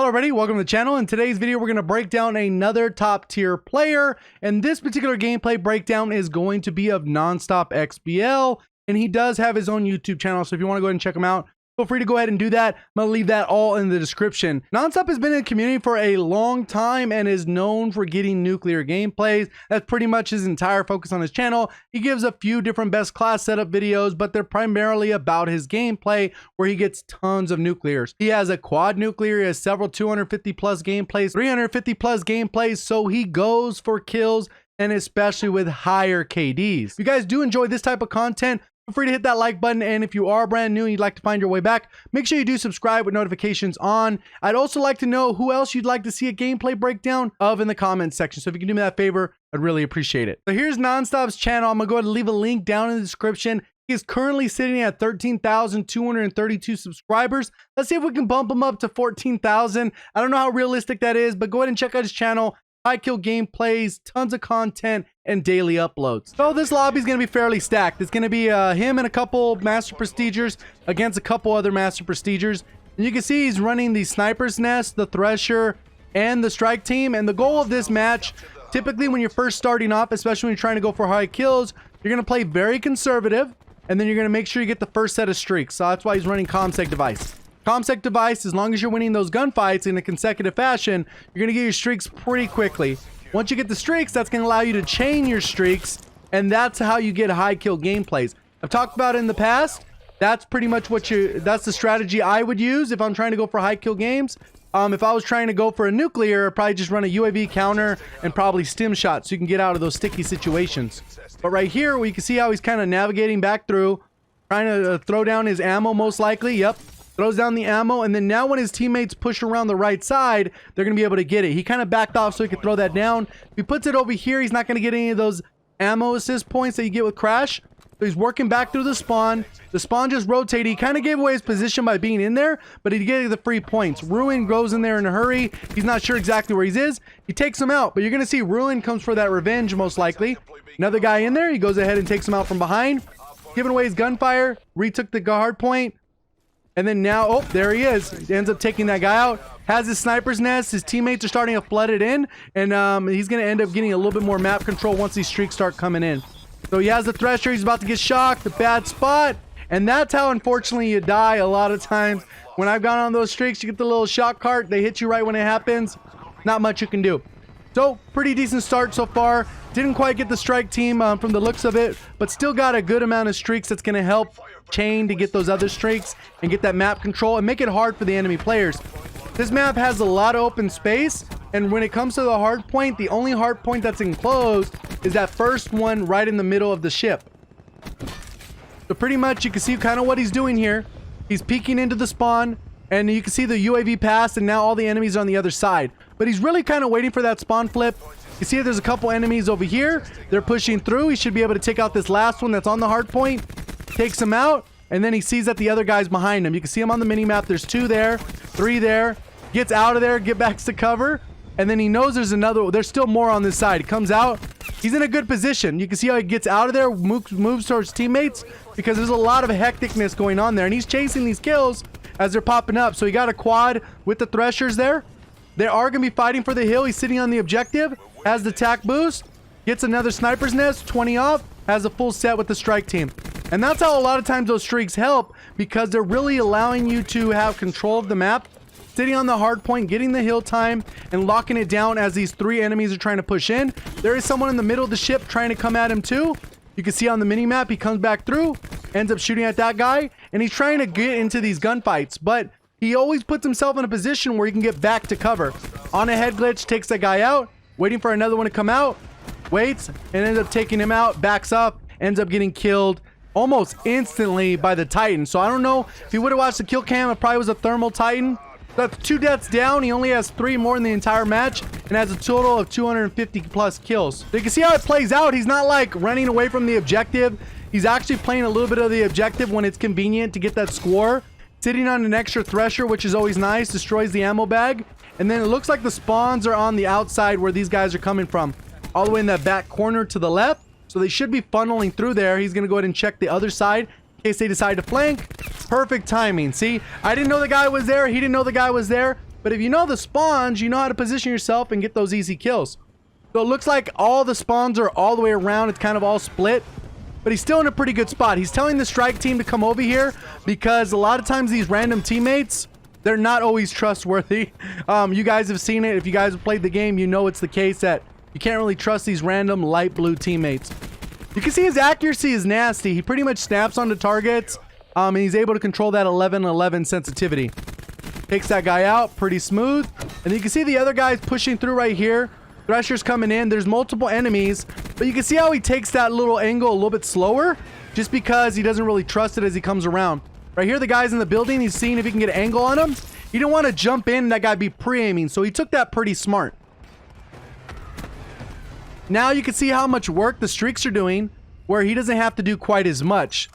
Hello everybody, welcome to the channel. In today's video, we're going to break down another top tier player. And this particular gameplay breakdown is going to be of Nonstop XBL. And he does have his own YouTube channel. So if you want to go ahead and check him out, feel free to go ahead and do that. I'm going to leave that all in the description. Nonstop has been in the community for a long time and is known for getting nuclear gameplays. That's pretty much his entire focus on his channel. He gives a few different best class setup videos, but they're primarily about his gameplay where he gets tons of nuclears. He has a quad nuclear, he has several 250 plus gameplays, 350 plus gameplays, so he goes for kills, and especially with higher KDs. If you guys do enjoy this type of content, feel free to hit that like button, and if you are brand new and you'd like to find your way back, make sure you do subscribe with notifications on. I'd also like to know who else you'd like to see a gameplay breakdown of in the comments section, so if you can do me that favor, I'd really appreciate it. So here's Nonstop's channel. I'm gonna go ahead and leave a link down in the description. He is currently sitting at 13,232 subscribers. Let's see if we can bump him up to 14,000. I don't know how realistic that is, but go ahead and check out his channel. High kill gameplays, tons of content, and daily uploads. So this lobby is going to be fairly stacked. It's going to be him and a couple Master Prestigers against a couple other Master Prestigers. And you can see he's running the Sniper's Nest, the Thresher, and the Strike Team. And the goal of this match, typically when you're first starting off, especially when you're trying to go for high kills, you're going to play very conservative, and then you're going to make sure you get the first set of streaks. So that's why he's running ComSec device. ComSec device, as long as you're winning those gunfights in a consecutive fashion, you're going to get your streaks pretty quickly. Once you get the streaks, that's going to allow you to chain your streaks, and that's how you get high kill gameplays. I've talked about it in the past. That's pretty much that's the strategy I would use if I'm trying to go for high kill games. If I was trying to go for a nuclear, I'd probably just run a UAV counter and probably stim shot so you can get out of those sticky situations. But right here, we can see how he's kind of navigating back through, trying to throw down his ammo most likely. Yep. Throws down the ammo, and then now when his teammates push around the right side, they're going to be able to get it. He kind of backed off so he could throw that down. If he puts it over here, he's not going to get any of those ammo assist points that you get with Crash. So he's working back through the spawn. The spawn just rotated. He kind of gave away his position by being in there, but he get the free points. Ruin goes in there in a hurry. He's not sure exactly where he is. He takes him out, but you're going to see Ruin comes for that revenge most likely. Another guy in there. He goes ahead and takes him out from behind. Giving away his gunfire. Retook the hard point. And then now, oh, there he is. He ends up taking that guy out. Has his Sniper's Nest. His teammates are starting to flood it in. And he's going to end up getting a little bit more map control once these streaks start coming in. So he has the Thresher. He's about to get shocked. The bad spot. And that's how, unfortunately, you die a lot of times. When I've gone on those streaks, you get the little shock cart. They hit you right when it happens. Not much you can do. So, pretty decent start so far. Didn't quite get the Strike Team from the looks of it, but still got a good amount of streaks that's going to help chain to get those other streaks and get that map control and make it hard for the enemy players. This map has a lot of open space, and when it comes to the hard point, the only hard point that's enclosed is that first one right in the middle of the ship. So pretty much you can see kind of what he's doing here. He's peeking into the spawn, and you can see the UAV pass, and now all the enemies are on the other side. But he's really kind of waiting for that spawn flip. You see there's a couple enemies over here. They're pushing through. He should be able to take out this last one that's on the hard point. Takes him out, and then he sees that the other guy's behind him. You can see him on the mini-map. There's 2 there, 3 there. Gets out of there, get back to cover, and then he knows there's another. There's still more on this side. He comes out. He's in a good position. You can see how he gets out of there, moves towards teammates, because there's a lot of hecticness going on there, and he's chasing these kills as they're popping up. So he got a quad with the Threshers there. They are going to be fighting for the hill. He's sitting on the objective, has the tac boost, gets another Sniper's Nest, 20 off, has a full set with the Strike Team. And that's how a lot of times those streaks help, because they're really allowing you to have control of the map, sitting on the hard point, getting the hill time, and locking it down as these 3 enemies are trying to push in. There is someone in the middle of the ship trying to come at him too. You can see on the mini-map, he comes back through, ends up shooting at that guy, and he's trying to get into these gunfights, but he always puts himself in a position where he can get back to cover. On a head glitch, takes that guy out, waiting for another one to come out, waits, and ends up taking him out, backs up, ends up getting killed almost instantly by the Titan. So I don't know if you would have watched the kill cam, it probably was a thermal Titan. That's 2 deaths down. He only has 3 more in the entire match and has a total of 250 plus kills. So you can see how it plays out. He's not like running away from the objective. He's actually playing a little bit of the objective when it's convenient to get that score. Sitting on an extra Thresher, which is always nice, destroys the ammo bag. And then it looks like the spawns are on the outside where these guys are coming from. All the way in that back corner to the left. So they should be funneling through there. He's going to go ahead and check the other side in case they decide to flank. Perfect timing. See, I didn't know the guy was there. He didn't know the guy was there. But if you know the spawns, you know how to position yourself and get those easy kills. So it looks like all the spawns are all the way around. It's kind of all split. But he's still in a pretty good spot. He's telling the strike team to come over here because a lot of times these random teammates, they're not always trustworthy. You guys have seen it. If you guys have played the game, you know it's the case that you can't really trust these random light blue teammates. You can see his accuracy is nasty. He pretty much snaps onto targets, and he's able to control that 11-11 sensitivity. Takes that guy out pretty smooth. And you can see the other guys pushing through right here. Thresher's coming in. There's multiple enemies, but you can see how he takes that little angle a little bit slower just because he doesn't really trust it as he comes around. Right here, the guy's in the building. He's seeing if he can get an angle on him. He didn't want to jump in and that guy be pre-aiming, so he took that pretty smart. Now you can see how much work the streaks are doing where he doesn't have to do quite as much.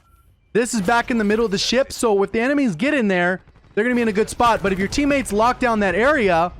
This is back in the middle of the ship, so if the enemies get in there, they're going to be in a good spot. But if your teammates lock down that area,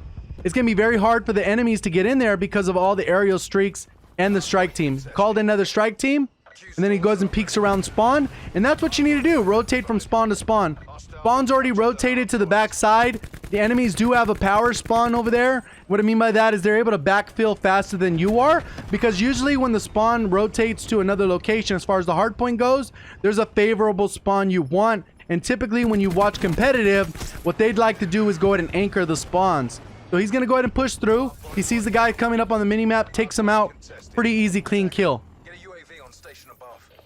it's going to be very hard for the enemies to get in there because of all the aerial streaks and the strike team. Called another strike team, and then he goes and peeks around spawn, and that's what you need to do. Rotate from spawn to spawn. Spawn's already rotated to the back side. The enemies do have a power spawn over there. What I mean by that is they're able to backfill faster than you are, because usually when the spawn rotates to another location, as far as the hard point goes, there's a favorable spawn you want. And typically when you watch competitive, what they'd like to do is go ahead and anchor the spawns. So he's going to go ahead and push through. He sees the guy coming up on the minimap, takes him out. Pretty easy, clean kill.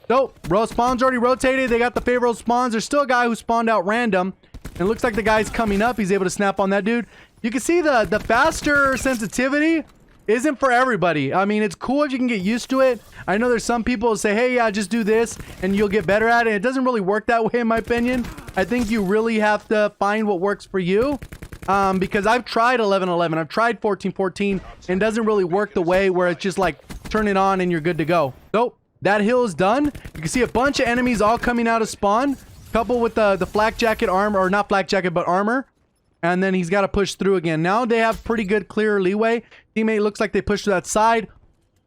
So, spawns already rotated. They got the favorable spawns. There's still a guy who spawned out random. And it looks like the guy's coming up. He's able to snap on that dude. You can see the faster sensitivity isn't for everybody. I mean, it's cool if you can get used to it. I know there's some people who say, hey, yeah, just do this and you'll get better at it. It doesn't really work that way, in my opinion. I think you really have to find what works for you. Because I've tried 11-11, I've tried 14-14, and it doesn't really work the way where it's just like turn it on and you're good to go. So that hill is done. You can see a bunch of enemies all coming out of spawn. Couple with the flak jacket armor, or not flak jacket, but armor. And then he's got to push through again. Now they have pretty good clear leeway. Teammate looks like they pushed to that side.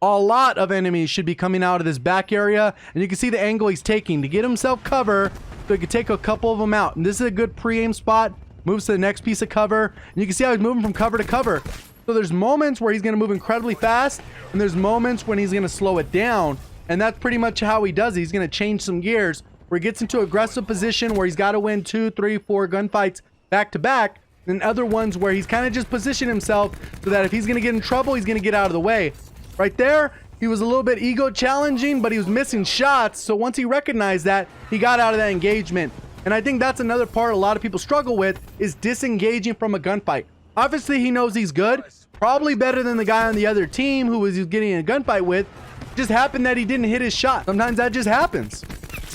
A lot of enemies should be coming out of this back area. And you can see the angle he's taking to get himself cover so he can take a couple of them out. And this is a good pre-aim spot. Moves to the next piece of cover, and you can see how he's moving from cover to cover. So there's moments where he's going to move incredibly fast, and there's moments when he's going to slow it down, and that's pretty much how he does it. He's going to change some gears where he gets into aggressive position where he's got to win 2, 3, 4 gunfights back to back, and other ones where he's kind of just positioned himself so that if he's going to get in trouble, he's going to get out of the way. Right there, he was a little bit ego challenging, but he was missing shots, so once he recognized that, he got out of that engagement. And I think that's another part a lot of people struggle with, is disengaging from a gunfight. Obviously, he knows he's good. Probably better than the guy on the other team who was getting in a gunfight with. It just happened that he didn't hit his shot. Sometimes that just happens.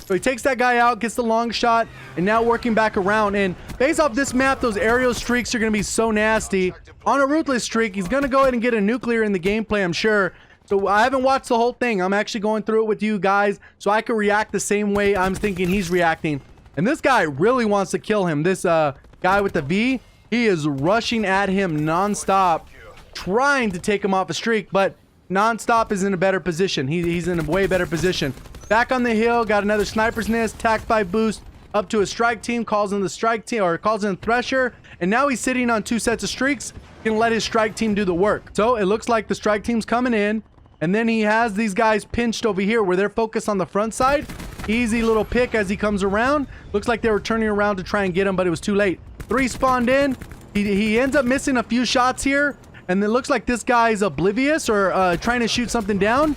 So he takes that guy out, gets the long shot, and now working back around. And based off this map, those aerial streaks are going to be so nasty. On a ruthless streak, he's going to go ahead and get a nuclear in the gameplay, I'm sure. So I haven't watched the whole thing. I'm actually going through it with you guys so I can react the same way I'm thinking he's reacting. And this guy really wants to kill him. This guy with the V, he is rushing at him nonstop, trying to take him off a streak, but Nonstop is in a better position. He's in a way better position. Back on the hill, got another sniper's nest, tac 5 boost, up to a strike team, calls in the strike team, or calls in Thresher, and now he's sitting on 2 sets of streaks, can let his strike team do the work. So it looks like the strike team's coming in, and then he has these guys pinched over here where they're focused on the front side. Easy little pick as he comes around. Looks like they were turning around to try and get him, but it was too late. 3 spawned in. He ends up missing a few shots here, and it looks like this guy's oblivious or trying to shoot something down.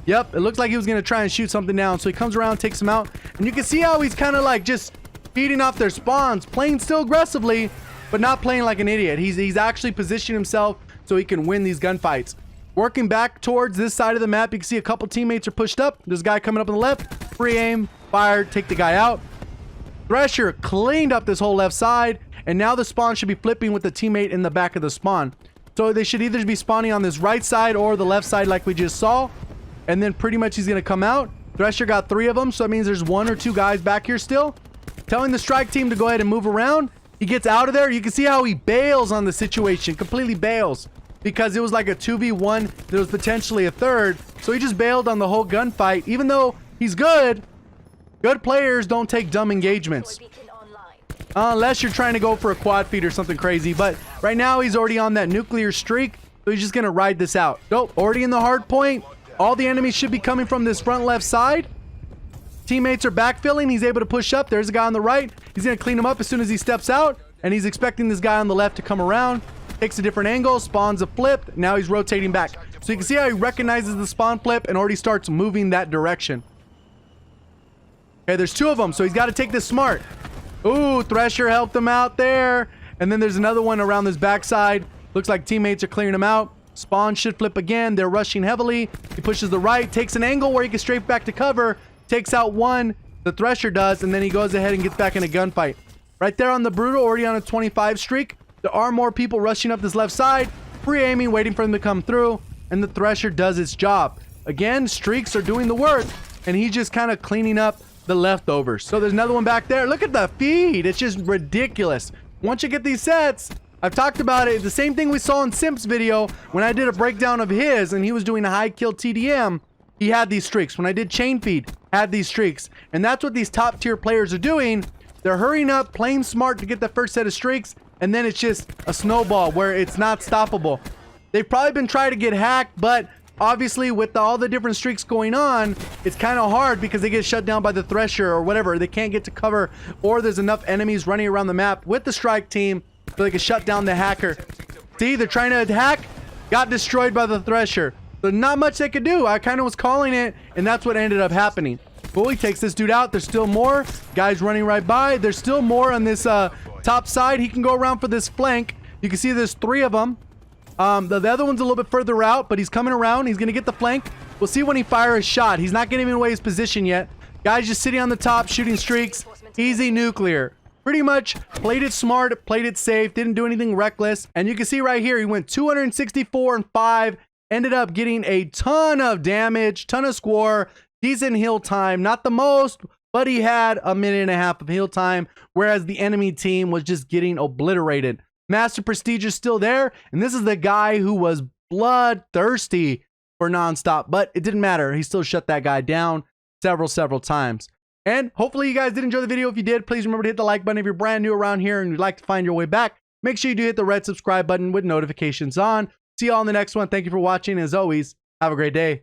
Yep, it looks like he was going to try and shoot something down. So he comes around, takes him out, and you can see how he's kind of like just feeding off their spawns, playing still aggressively, but not playing like an idiot. He's actually positioned himself so he can win these gunfights. Working back towards this side of the map, you can see a couple teammates are pushed up. There's a guy coming up on the left. Free aim, fire, take the guy out. Thresher cleaned up this whole left side, and now the spawn should be flipping with the teammate in the back of the spawn. So they should either be spawning on this right side or the left side like we just saw. And then pretty much he's going to come out. Thresher got 3 of them, so that means there's 1 or 2 guys back here still. Telling the strike team to go ahead and move around. He gets out of there. You can see how he bails on the situation, completely bails. Because it was like a 2v1, there was potentially a third. So he just bailed on the whole gunfight. Even though he's good, good players don't take dumb engagements. Unless you're trying to go for a quad feed or something crazy. But right now, he's already on that nuclear streak. So he's just going to ride this out. Nope, already in the hard point. All the enemies should be coming from this front left side. Teammates are backfilling. He's able to push up. There's a guy on the right. He's going to clean him up as soon as he steps out. And he's expecting this guy on the left to come around. Takes a different angle. Spawns a flip. Now he's rotating back. So you can see how he recognizes the spawn flip and already starts moving that direction. Okay, there's two of them. So he's got to take this smart. Ooh, Thresher helped him out there. And then there's another one around this backside. Looks like teammates are clearing him out. Spawn should flip again. They're rushing heavily. He pushes the right. Takes an angle where he can strafe back to cover. Takes out one. The Thresher does. And then he goes ahead and gets back in a gunfight. Right there on the Brutal, already on a 25 streak. There are more people rushing up this left side. Free aiming, waiting for him to come through. And the Thresher does its job. Again, streaks are doing the work. And he's just kind of cleaning up the leftovers. So there's another one back there. Look at the feed. It's just ridiculous. Once you get these sets, I've talked about it. The same thing we saw in Simp's video when I did a breakdown of his and he was doing a high kill TDM. He had these streaks. When I did chain feed, had these streaks. And that's what these top tier players are doing. They're hurrying up, playing smart to get the first set of streaks. And then it's just a snowball where it's not stoppable. They've probably been trying to get hacked, but obviously with all the different streaks going on, it's kind of hard because they get shut down by the Thresher or whatever. They can't get to cover, or there's enough enemies running around the map with the strike team so they can shut down the hacker. See, they're trying to hack, got destroyed by the Thresher. So not much they could do. I kind of was calling it, and that's what ended up happening. Bully takes this dude out. There's still more guys running right by. There's still more on this top side. He can go around for this flank. You can see there's three of them. The other one's a little bit further out, but he's coming around. He's going to get the flank. We'll see when he fires his shot. He's not giving away his position yet. Guy's just sitting on the top, shooting streaks. Easy nuclear. Pretty much played it smart, played it safe, didn't do anything reckless. And you can see right here, he went 264 and 5. Ended up getting a ton of damage, ton of score, decent heal time. Not the most, but he had a minute and a half of heal time, whereas the enemy team was just getting obliterated. Master Prestige is still there, and this is the guy who was bloodthirsty for Nonstop, but it didn't matter. He still shut that guy down several times. And hopefully you guys did enjoy the video. If you did, please remember to hit the like button. If you're brand new around here and you'd like to find your way back, make sure you do hit the red subscribe button with notifications on. See you all in the next one. Thank you for watching. As always, have a great day.